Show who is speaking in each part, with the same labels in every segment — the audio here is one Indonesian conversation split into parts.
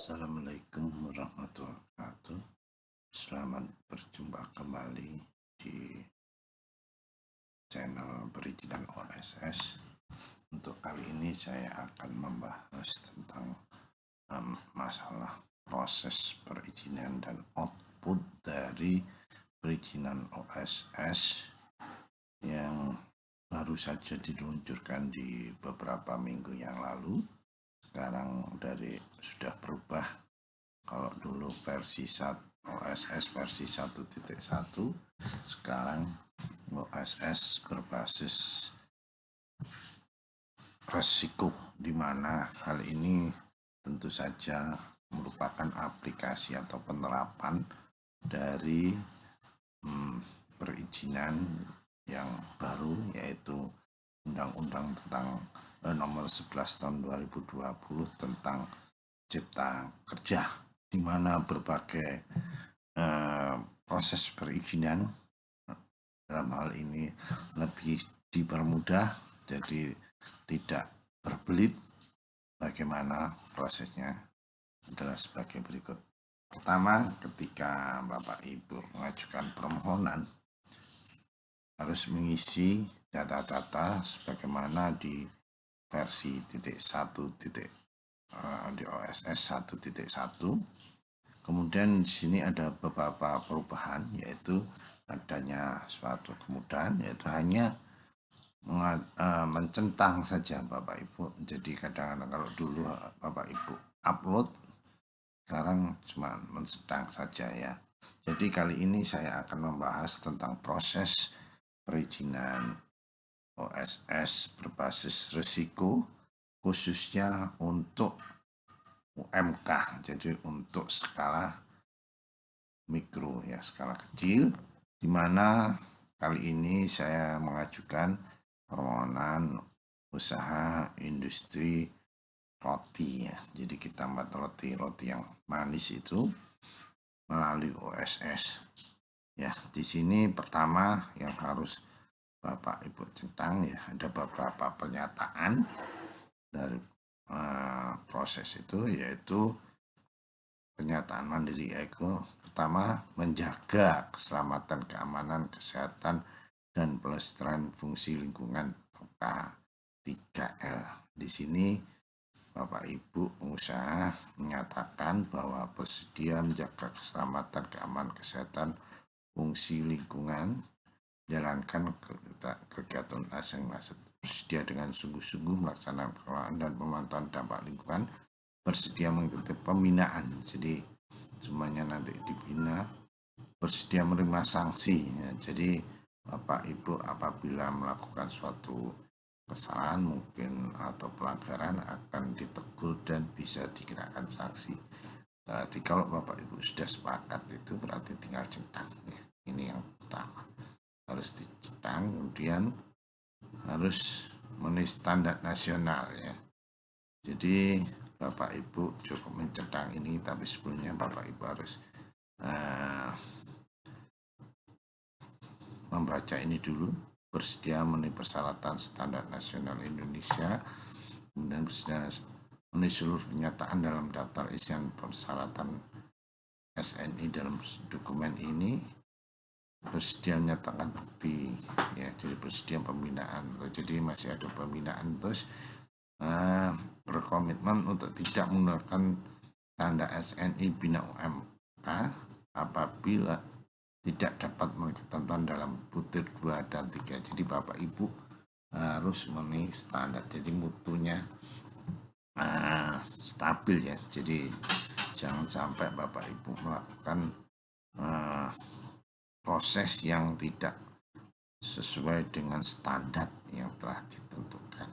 Speaker 1: Assalamualaikum warahmatullahi wabarakatuh. Selamat berjumpa kembali di channel perizinan OSS. Untuk kali ini saya akan membahas tentang masalah proses perizinan dan output dari perizinan OSS yang baru saja diluncurkan di beberapa minggu yang lalu. Sekarang sudah berubah. Kalau dulu versi OSS versi 1.1, sekarang OSS berbasis resiko, di mana hal ini tentu saja merupakan aplikasi atau penerapan dari perizinan yang baru, yaitu Undang-Undang tentang nomor 11 tahun 2020 tentang Cipta Kerja, di mana berbagai proses perizinan dalam hal ini lebih dipermudah, jadi tidak berbelit. Bagaimana prosesnya adalah sebagai berikut. Pertama, ketika Bapak Ibu mengajukan permohonan, harus mengisi data-data sebagaimana di versi di OSS 1.1. Kemudian di sini ada beberapa perubahan, yaitu adanya suatu kemudahan, yaitu hanya mencentang saja Bapak Ibu. Jadi kadang-kadang kalau dulu Bapak Ibu upload, sekarang cuma mencentang saja ya. Jadi kali ini saya akan membahas tentang proses perizinan OSS berbasis risiko, khususnya untuk UMK, jadi untuk skala mikro ya, skala kecil, di mana kali ini saya mengajukan permohonan usaha industri roti ya. Jadi kita buat roti yang manis itu melalui OSS ya. Di sini pertama yang harus Bapak Ibu centang ya, ada beberapa pernyataan dari proses itu, yaitu pernyataan mandiri, yaitu pertama, menjaga keselamatan, keamanan, kesehatan, dan pelestarian fungsi lingkungan K3L. Di sini Bapak Ibu pengusaha menyatakan bahwa bersedia menjaga keselamatan, keamanan, kesehatan, fungsi lingkungan, jalankan kegiatan masing-masing, bersedia dengan sungguh-sungguh melaksanakan pengelolaan dan pemantauan dampak lingkungan, bersedia mengikuti pembinaan, jadi semuanya nanti dibina, bersedia menerima sanksi ya. Jadi Bapak Ibu apabila melakukan suatu kesalahan mungkin atau pelanggaran akan ditegur dan bisa dikenakan sanksi. Berarti kalau Bapak Ibu sudah sepakat, itu berarti tinggal centang ya. Ini yang pertama, harus dicentang, kemudian harus memenuhi standar nasional ya. Jadi Bapak Ibu cukup mencentang ini, tapi sebelumnya Bapak Ibu harus membaca ini dulu. Bersedia memenuhi persyaratan standar nasional Indonesia, kemudian bersedia memenuhi seluruh pernyataan dalam daftar isian persyaratan SNI dalam dokumen ini, bersedia menyatakan bukti ya, jadi bersedia pembinaan. Jadi masih ada pembinaan, terus berkomitmen untuk tidak menggunakan tanda SNI bina UMK apabila tidak dapat memenuhi ketentuan dalam butir 2 dan 3. Jadi Bapak Ibu harus memenuhi standar, jadi mutunya stabil ya. Jadi jangan sampai Bapak Ibu melakukan proses yang tidak sesuai dengan standar yang telah ditentukan.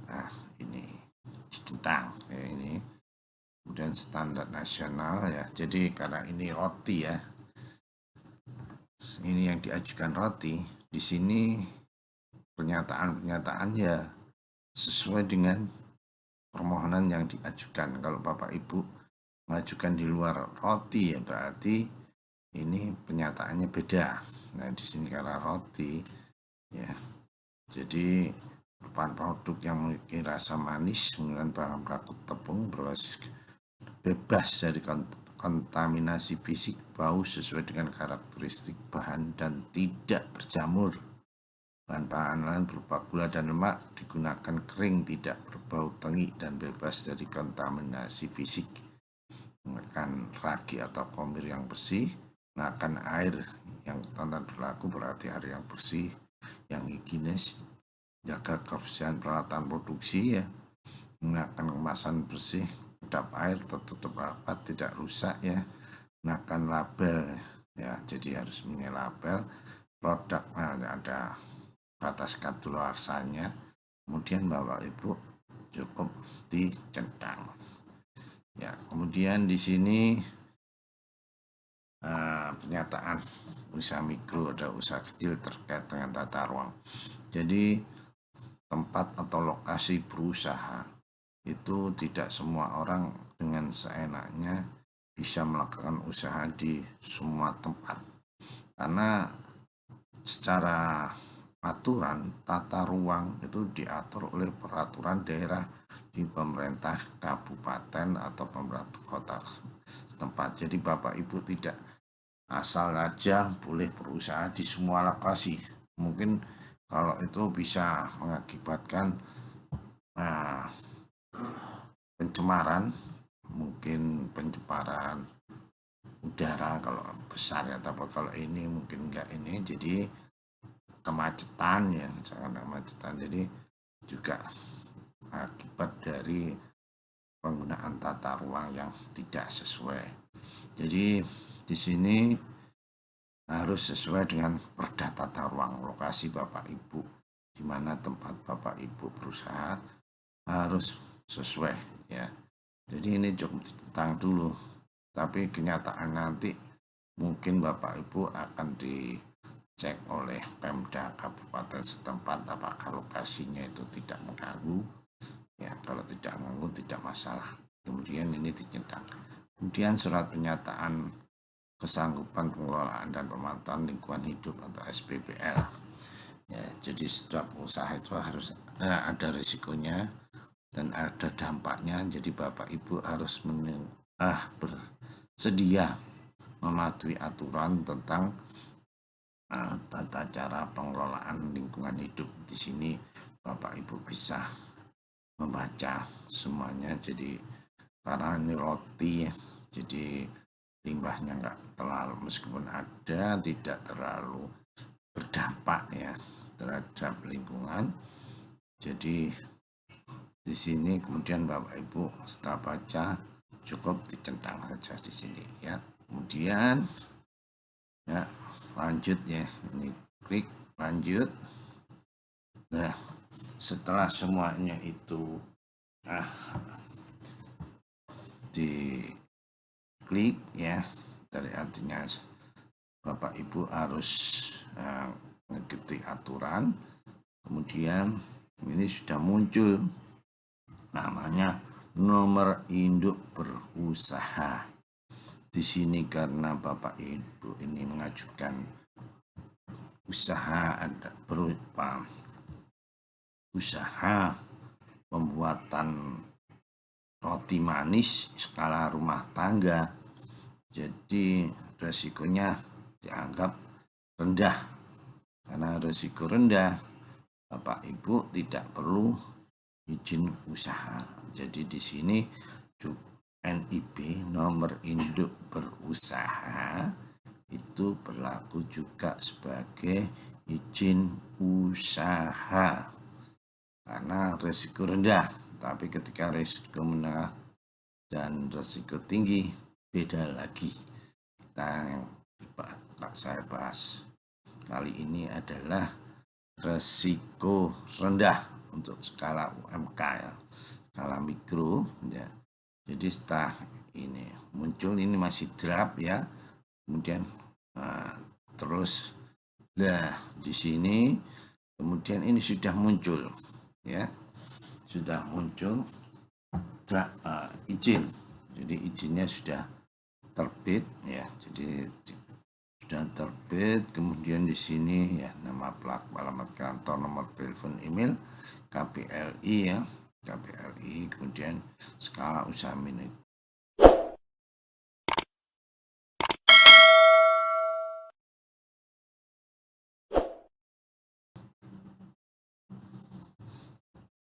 Speaker 1: Nah, ini dicentang ya, ini. Kemudian standar nasional ya. Jadi karena ini roti ya, ini yang diajukan roti, di sini pernyataan ya sesuai dengan permohonan yang diajukan. Kalau Bapak Ibu mengajukan di luar roti ya berarti ini penyataannya beda. Nah, di sini karena roti ya, jadi merupakan produk yang memiliki rasa manis menggunakan bahan baku tepung berbasis bebas dari kontaminasi fisik, bau sesuai dengan karakteristik bahan dan tidak berjamur. Bahan-bahan lain berupa gula dan lemak digunakan kering, tidak berbau tengi dan bebas dari kontaminasi fisik. Menggunakan ragi atau komir yang bersih, menggunakan air yang tantan berlaku berarti air yang bersih, yang higienis, jaga kebersihan peralatan produksi ya, menggunakan kemasan bersih, kedap air tertutup rapat, tidak rusak ya, menggunakan label ya, jadi harus punya label produk, ada batas kadaluarsanya, kemudian Bapak Ibu cukup dicentang ya. Kemudian di sini pernyataan usaha mikro, ada usaha kecil terkait dengan tata ruang. Jadi tempat atau lokasi berusaha itu tidak semua orang dengan seenaknya bisa melakukan usaha di semua tempat, karena secara aturan tata ruang itu diatur oleh peraturan daerah di pemerintah kabupaten atau pemerintah kota setempat. Jadi Bapak Ibu tidak asal aja boleh berusaha di semua lokasi. Mungkin kalau itu bisa mengakibatkan pencemaran, mungkin pencemaran udara kalau besar ya, tapi kalau ini mungkin enggak ini, jadi kemacetan ya, misalkan kemacetan, jadi juga akibat dari penggunaan tata ruang yang tidak sesuai. Jadi di sini harus sesuai dengan perda tata ruang lokasi Bapak Ibu, di mana tempat Bapak Ibu berusaha harus sesuai ya. Jadi ini cukup ditentang dulu, tapi kenyataan nanti mungkin Bapak Ibu akan dicek oleh Pemda kabupaten setempat apakah lokasinya itu tidak mengganggu ya. Kalau tidak mengganggu tidak masalah, kemudian ini dicentang. Kemudian surat pernyataan kesanggupan pengelolaan dan pemantauan lingkungan hidup atau SPPL ya. Jadi setiap usaha itu harus ada risikonya dan ada dampaknya. Jadi Bapak Ibu harus bersedia mematuhi aturan tentang tata cara pengelolaan lingkungan hidup. Di sini Bapak Ibu bisa membaca semuanya. Jadi karena ini roti ya, jadi limbahnya enggak terlalu, meskipun ada, tidak terlalu berdampak ya terhadap lingkungan. Jadi di sini kemudian Bapak Ibu setelah baca cukup dicentang saja di sini ya. Kemudian ya lanjut ya, ini klik lanjut. Nah setelah semuanya itu di klik ya, dari artinya Bapak Ibu harus mengikuti aturan. Kemudian ini sudah muncul namanya nomor induk berusaha. Di sini karena Bapak Ibu ini mengajukan usaha, ada berupa usaha pembuatan roti manis skala rumah tangga, jadi resikonya dianggap rendah. Karena resiko rendah, Bapak Ibu tidak perlu izin usaha. Jadi di sini NIB nomor induk berusaha itu berlaku juga sebagai izin usaha karena resiko rendah. Tapi ketika risiko menengah dan risiko tinggi beda lagi. Yang saya bahas kali ini adalah risiko rendah untuk skala UMK ya, skala mikro ya. Jadi setelah ini muncul, ini masih draft ya. Kemudian terus di sini kemudian ini sudah muncul ya, sudah muncul izin. Jadi izinnya sudah terbit ya, jadi sudah terbit. Kemudian di sini ya nama pelaku, alamat kantor, nomor telepon, email, KPLI ya, KPLI, kemudian skala usaha